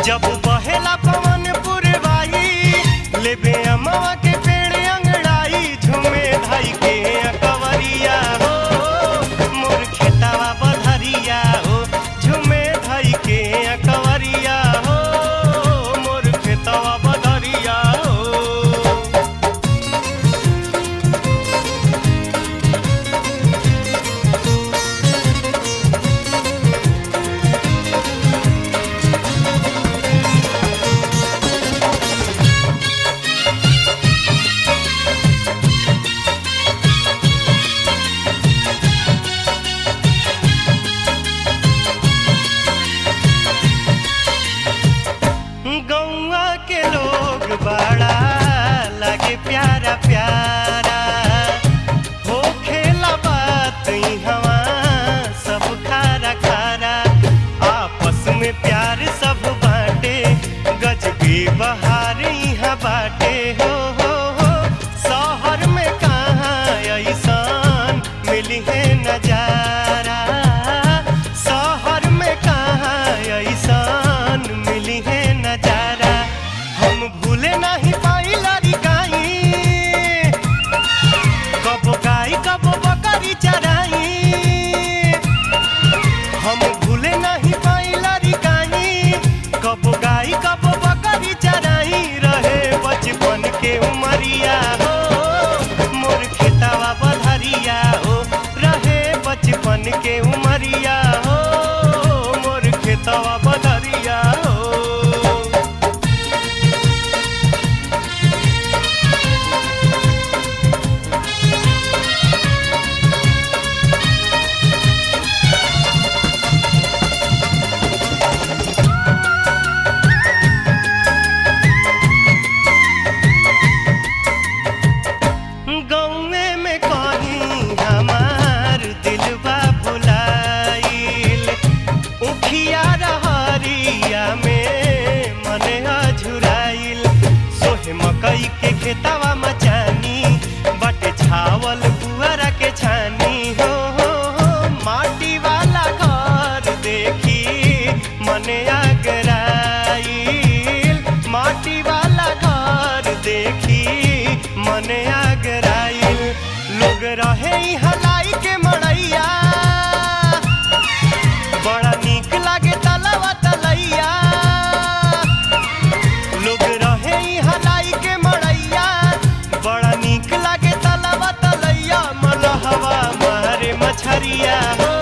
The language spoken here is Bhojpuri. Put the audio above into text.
जब बहेला पवन पुरवाई लेबे अमवा के पेड़ अंगड़ाई झूमे धाई के कवरिया हो मोर खेतावा बधरिया हो झूमे धाई के कवरिया हो मोर खेतावा बधरिया हो। गौवा के लोग बड़ा लगे प्यारा प्यारा हो खेला बात हवा सब खारा खारा आपस में प्यार सब बाटे गजबे बहार यहाँ बाटे हो शहर में कहाँ ऐसान मिली है नजारा शहर में कहाँ ऐसान मिली है नजारा हम भूले नहीं पाई लड़काई कबो गाई कबो बकरी चराई हम भूले नहीं पाई लड़काई कबो गाई कबो बकरी चराई रहे बचपन के उमरिया हो मोर खेतावा बधरिया हो रहे बचपन के उमरिया हो मोर खेतावा बधरिया हो। गौवे में कहीं हमार दिलवा भुलाइल उखिया रहरिया में मने अझुराइल सोहे मकई के खेतवा मचानी बटे छावल पुअरा के छानी हो माटी वाला घर देखी मने आगराइल माटी वाला घर देखी मने आगराइल लोग रहे हलाई के मड़ैया बड़ा नीक लागे तलवा तलैया लोग रहे हलाई के मड़ैया बड़ा नीक लागे तलवा तलैया मलहवा मारे मछरिया हो